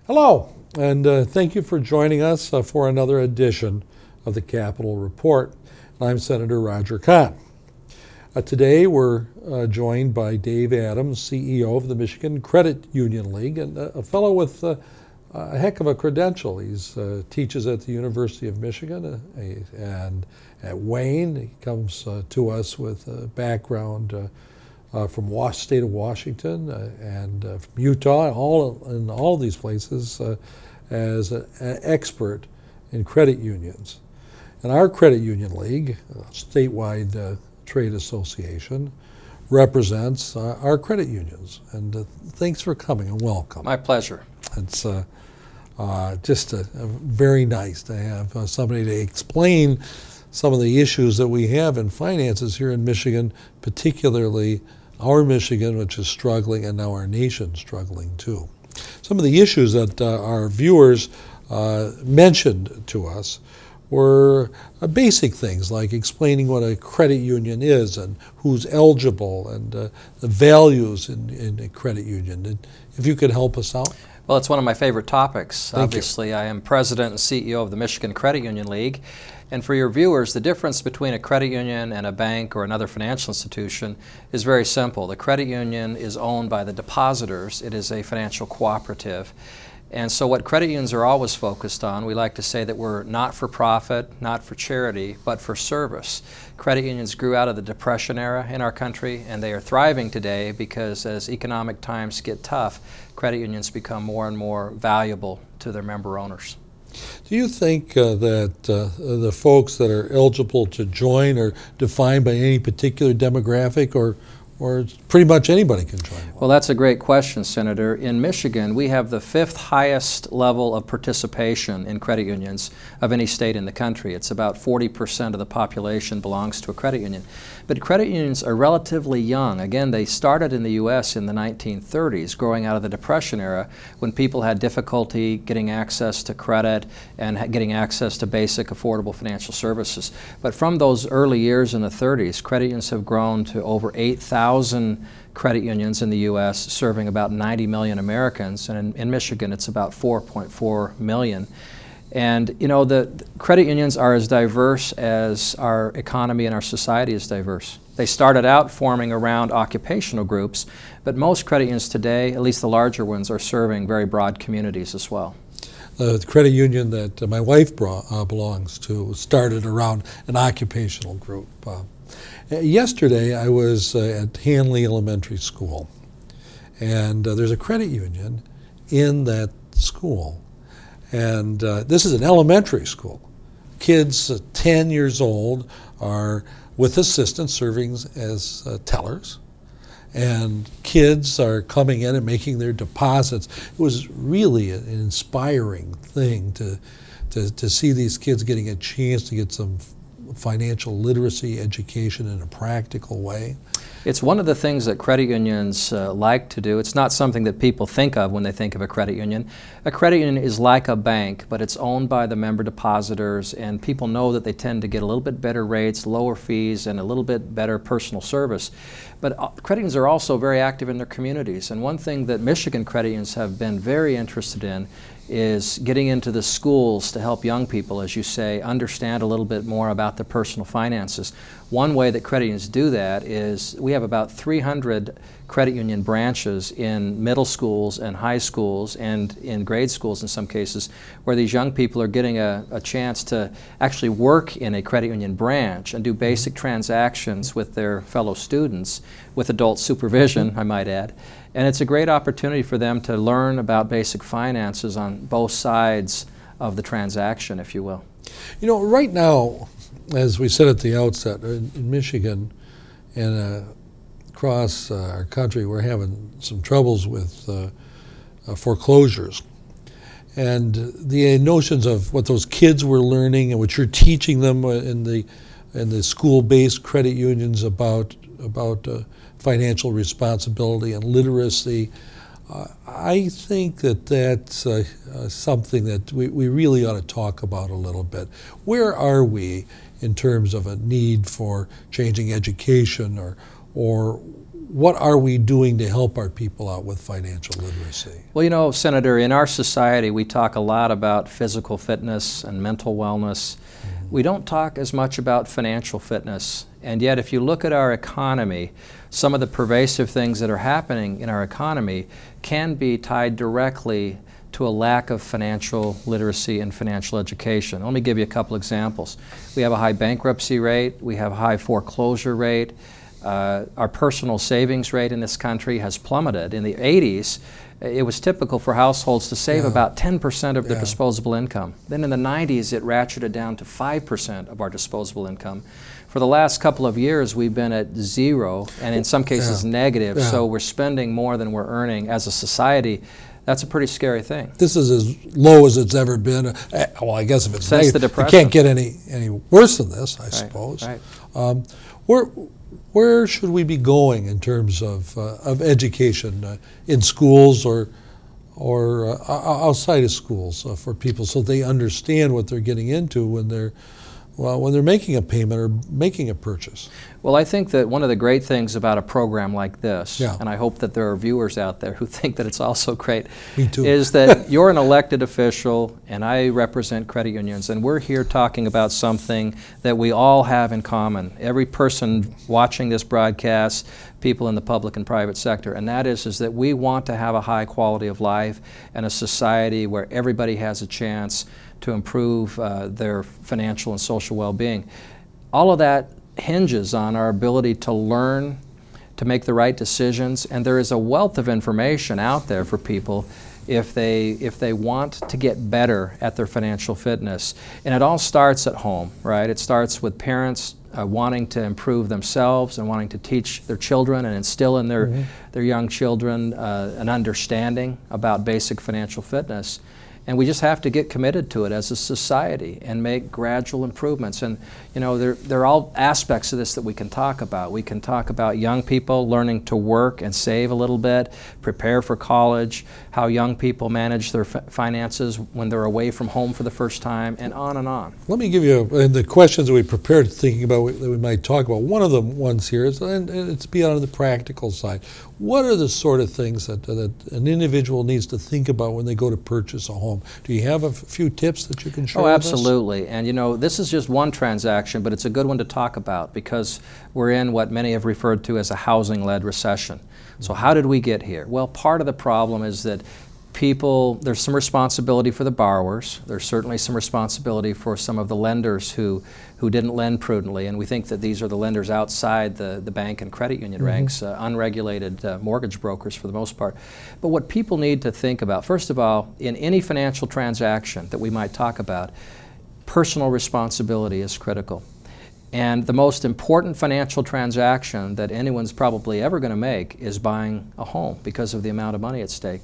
Hello, and thank you for joining us for another edition of the Capitol Report. I'm Senator Roger Kahn. Today we're joined by Dave Adams, CEO of the Michigan Credit Union League, and a fellow with a heck of a credential. He teaches at the University of Michigan and at Wayne. He comes to us with a background from state of Washington and from Utah, in all of these places as an expert in credit unions. And our Credit Union League, a statewide trade association, represents our credit unions. And thanks for coming and welcome. My pleasure. It's just very nice to have somebody to explain some of the issues that we have in finances here in Michigan, particularly our Michigan, which is struggling, and now our nation struggling too. Some of the issues that our viewers mentioned to us were basic things like explaining what a credit union is and who's eligible and the values in a credit union. If you could help us out. Well, it's one of my favorite topics. Thank Obviously, you. I am president and CEO of the Michigan Credit Union League. And for your viewers, the difference between a credit union and a bank or another financial institution is very simple. The credit union is owned by the depositors. It is a financial cooperative. And so what credit unions are always focused on, we like to say that we're not for profit, not for charity, but for service. Credit unions grew out of the Depression era in our country, and they are thriving today because as economic times get tough, credit unions become more and more valuable to their member owners. Do you think that the folks that are eligible to join are defined by any particular demographic, or pretty much anybody can join? Well, that's a great question, Senator. In Michigan, we have the 5th highest level of participation in credit unions of any state in the country. It's about 40% of the population belongs to a credit union. But credit unions are relatively young. Again, they started in the U.S. in the 1930s, growing out of the Depression era, when people had difficulty getting access to credit and getting access to basic, affordable financial services. But from those early years in the 30s, credit unions have grown to over 8,000 credit unions in the U.S., serving about 90 million Americans, and in Michigan it's about 4.4 million. And you know, the credit unions are as diverse as our economy and our society is diverse. They started out forming around occupational groups, but most credit unions today, at least the larger ones, are serving very broad communities as well. The credit union that my wife belongs to started around an occupational group. Yesterday I was at Hanley Elementary School, and there's a credit union in that school. And this is an elementary school. Kids 10 years old are with assistants serving as tellers, and kids are coming in and making their deposits. It was really an inspiring thing to see these kids getting a chance to get some financial literacy education in a practical way. It's one of the things that credit unions like to do. It's not something that people think of when they think of a credit union. A credit union is like a bank, but it's owned by the member depositors, and people know that they tend to get a little bit better rates, lower fees, and a little bit better personal service. But credit unions are also very active in their communities, and one thing that Michigan credit unions have been very interested in is getting into the schools to help young people, as you say, understand a little bit more about their personal finances. One way that credit unions do that is we have about 300 credit union branches in middle schools and high schools and in grade schools in some cases, where these young people are getting a chance to actually work in a credit union branch and do basic transactions with their fellow students, with adult supervision, I might add. And it's a great opportunity for them to learn about basic finances on both sides of the transaction, if you will. You know, right now, as we said at the outset, in Michigan and across our country, we're having some troubles with foreclosures. And the notions of what those kids were learning and what you're teaching them in the school-based credit unions about financial responsibility and literacy, I think that that's something that we really ought to talk about a little bit. Where are we in terms of a need for changing education, or what are we doing to help our people out with financial literacy? Well, you know, Senator, in our society we talk a lot about physical fitness and mental wellness. We don't talk as much about financial fitness. And yet if you look at our economy, some of the pervasive things that are happening in our economy can be tied directly to a lack of financial literacy and financial education. Let me give you a couple examples. We have a high bankruptcy rate, we have a high foreclosure rate, our personal savings rate in this country has plummeted. In the 80s, it was typical for households to save about 10% of their disposable income. Then in the 90s, it ratcheted down to 5% of our disposable income. For the last couple of years, we've been at 0, and in some cases negative, so we're spending more than we're earning as a society. That's a pretty scary thing. This is as low as it's ever been. Well, I guess if it's Since the negative, Depression. it can't get any worse than this, I suppose. Right. Where should we be going in terms of education in schools or outside of schools for people, so they understand what they're getting into when they're making a payment or making a purchase? Well, I think that one of the great things about a program like this, and I hope that there are viewers out there who think that it's also great, Me too. is that you're an elected official and I represent credit unions, and we're here talking about something that we all have in common. Every person watching this broadcast, people in the public and private sector, and that is that we want to have a high quality of life and a society where everybody has a chance to improve their financial and social well-being. All of that hinges on our ability to learn, to make the right decisions, and there is a wealth of information out there for people if they want to get better at their financial fitness. And it all starts at home, right? It starts with parents wanting to improve themselves and wanting to teach their children and instill in their young children an understanding about basic financial fitness. And we just have to get committed to it as a society and make gradual improvements. And you know, there are all aspects of this that we can talk about. We can talk about young people learning to work and save a little bit, prepare for college, how young people manage their finances when they're away from home for the first time, and on and on. Let me give you the questions that we prepared thinking about that we might talk about. One of the ones here is, and it's beyond the practical side. What are the sort of things that an individual needs to think about when they go to purchase a home? Do you have a few tips that you can share with us? Absolutely. And you know, this is just one transaction, but it's a good one to talk about because we're in what many have referred to as a housing-led recession. So how did we get here? Well, part of the problem is that there's some responsibility for the borrowers. There's certainly some responsibility for some of the lenders who didn't lend prudently, and we think that these are the lenders outside the bank and credit union ranks, unregulated mortgage brokers for the most part. But what people need to think about, first of all, in any financial transaction that we might talk about, personal responsibility is critical. And the most important financial transaction that anyone's probably ever going to make is buying a home because of the amount of money at stake.